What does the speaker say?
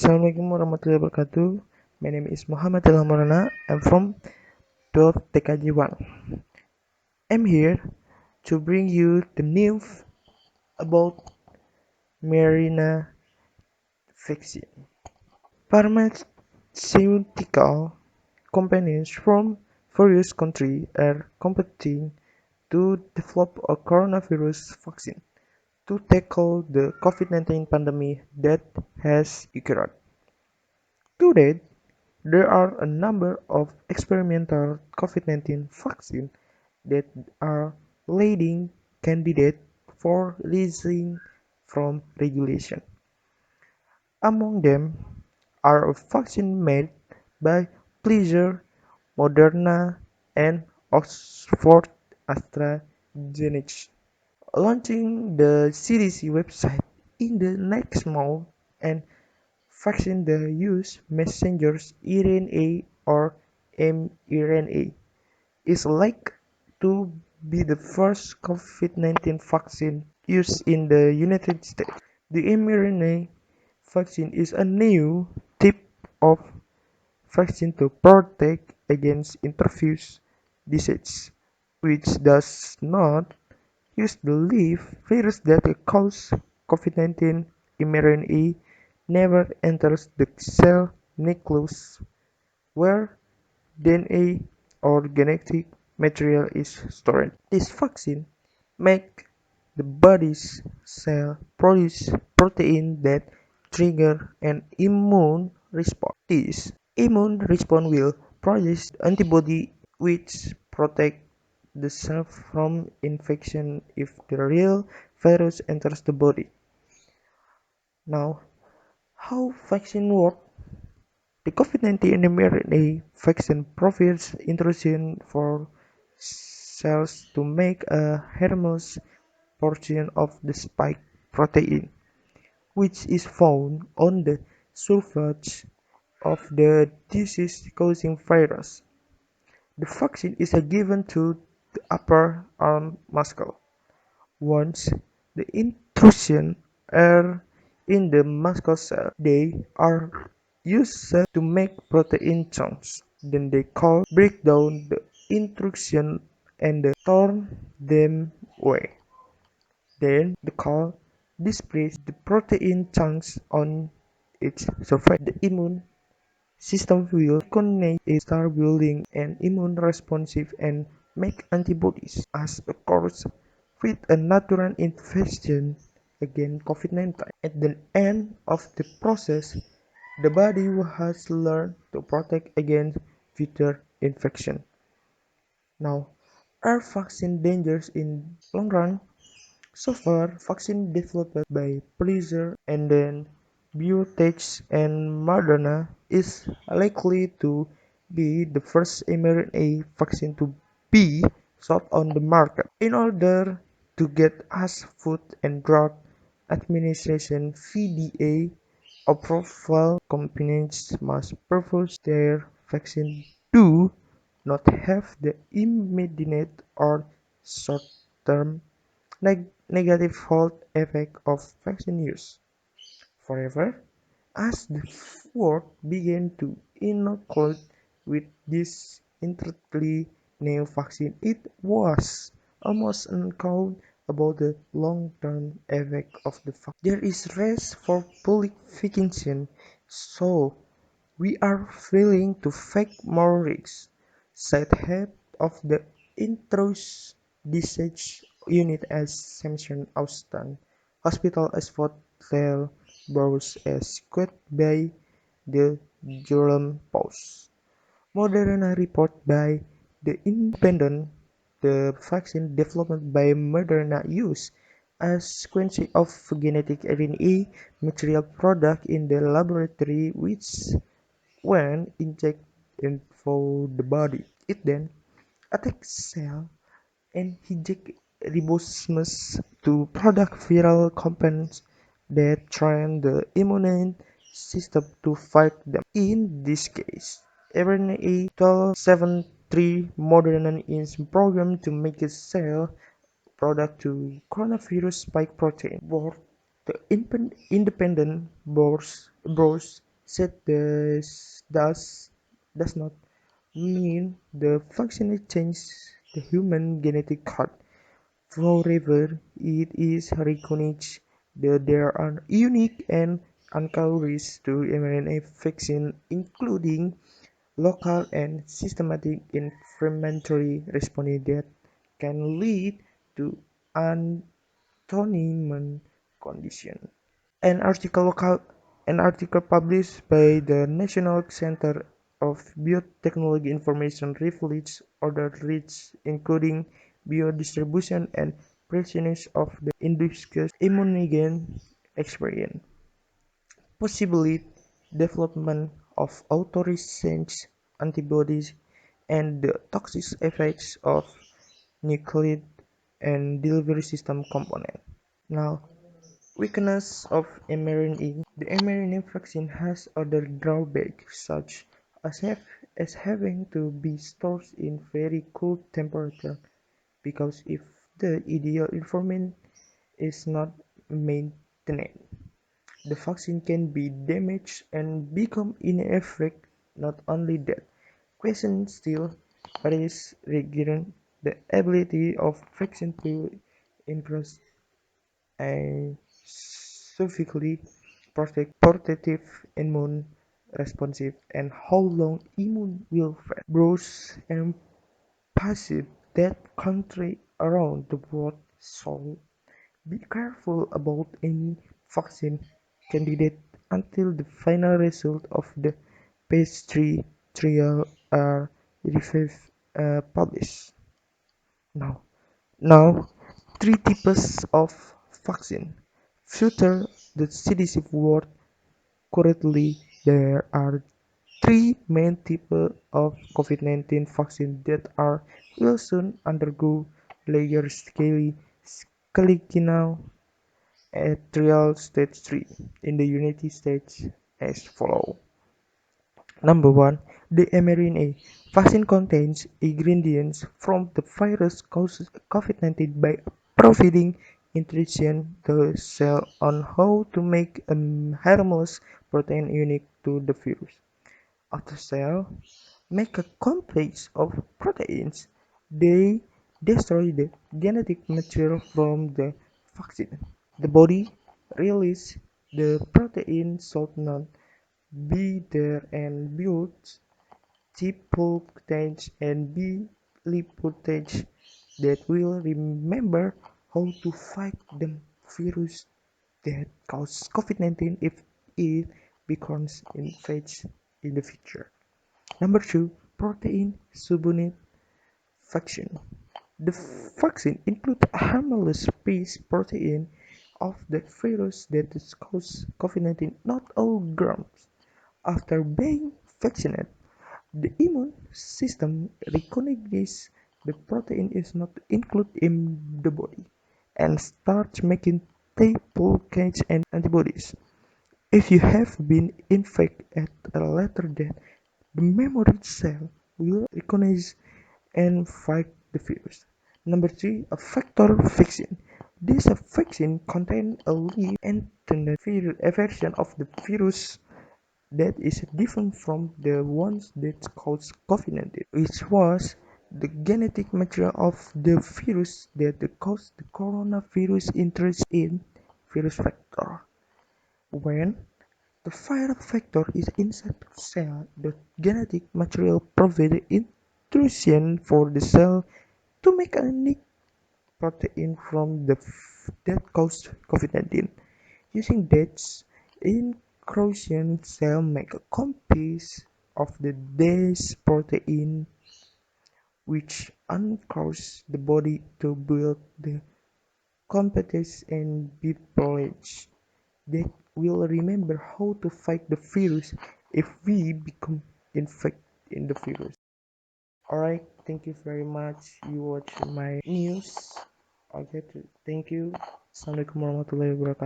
Assalamualaikum warahmatullahi wabarakatuh. My name is Muhammad Ilhamurana. I'm from 12 TKJ1. I'm here to bring you the news about Marina vaccine. Pharmaceutical companies from various countries are competing to develop a coronavirus vaccine to tackle the COVID-19 pandemic that has occurred. To date, there are a number of experimental COVID-19 vaccines that are leading candidates for releasing from regulation. Among them are a vaccine made by Pfizer, Moderna, and Oxford AstraZeneca. Launching the CDC website in the next month and vaccine the use messenger's RNA or mRNA is likely to be the first COVID-19 vaccine used in the United States. The mRNA vaccine is a new type of vaccine to protect against infectious disease, which does not use the live virus that causes COVID-19. mRNA never enters the cell nucleus, where DNA or genetic material is stored. This vaccine makes the body's cell produce protein that trigger an immune response. This immune response will produce antibody which protect the cell from infection if the real virus enters the body. Now, how vaccine work? The COVID-19 mRNA vaccine provides instructions for cells to make a harmless portion of the spike protein, which is found on the surface of the disease-causing virus. The vaccine is given to the upper arm muscle. Once the intrusions are in the muscle cell, they are used to make protein chunks. Then they break down the intrusion and turn them away. Then the cell displays the protein chunks on its surface. The immune system will recognize it, start building an immune response and make antibodies as occurs with a natural infection against COVID-19. At the end of the process, the body has learned to protect against future infection. Now, are vaccine dangerous in long run? So far, vaccine developed by Pfizer and then Biotech and Moderna is likely to be the first mRNA vaccine to be sold on the market. In order to get as Food and Drug Administration (FDA) approval, companies must prove their vaccine do not have the immediate or short-term negative health effects of vaccine use. However, as the world began to inoculate with this entirely new vaccine, it was almost unclear about the long-term effects of the vaccine. There is risk for public vaccine, so we are willing to take more risks, said head of the Infectious Disease Unit at Sampson Austin Hospital Oxford Bros as quoted by the Jerusalem Post. Moderna report by The Independent. The vaccine developed by Moderna used a sequence of genetic RNA material product in the laboratory which when injected into the body, it then attacks cells and hijacks ribosomes to produce viral components that train the immune system to fight them. In this case, RNA 1273 Moderna is programmed to make a cell product to coronavirus spike protein. Both the independent bros said does not mean the functional change the human genetic code. However, it is recognized that there are unique and uncalled risks to mRNA vaccine, including local and systematic inflammatory response that can lead to autoimmune conditions. An article an article published by the National Center of Biotechnology Information reflects other risks, including biodistribution and presence of the induced immunogen experience, possibly development of auto-resistant antibodies, and the toxic effects of nuclear and delivery system components. Now, weakness of mRNA. The mRNA vaccine has other drawbacks such as having to be stored in very cold temperature because if the ideal environment is not maintained, the vaccine can be damaged and become ineffective. Not only that, questions still arise regarding the ability of vaccine to increase a specifically protective immune responsive and how long immune will fade. Bruce and passive that country around the world so be careful about any vaccine candidate until the final result of the phase 3 trial are published. Now, now, three types of vaccine. Future the CDC world currently there are three main types of COVID-19 vaccine that are will soon undergo large scale clinical trial stage 3 in the United States as follows. Number 1. The mRNA vaccine contains ingredients from the virus causes COVID-19 by providing instruction to the cell on how to make a harmless protein unique to the virus. After cell make a complex of proteins, they destroy the genetic material from the vaccine. The body releases the protein should not be there and builds T-proteins and B lipoproteins that will remember how to fight the virus that causes COVID-19 if it becomes infected in the future. Number 2. Protein subunit vaccine. The vaccine includes a harmless spike protein of the virus that causes COVID-19, not all germs. After being vaccinated, the immune system recognizes the protein is not included in the body and starts making T-proteins and antibodies. If you have been infected at a later date, the memory cell will recognize and fight the virus. Number 3. A factor vaccine. This vaccine contains a live antigen version of the virus that is different from the ones that cause COVID-19, which was the genetic material of the virus that caused the coronavirus interest in virus vector. When the viral vector is inside the cell, the genetic material provides instruction for the cell to make a unique protein from that caused COVID-19. Using that inclusion, cell make a copy of the base protein which allows the body to build the competence and knowledge that will remember how to fight the virus if we become infected in the virus. Alright, thank you very much. You watch my news. Okay, thank you. Assalamualaikum warahmatullahi wabarakatuh.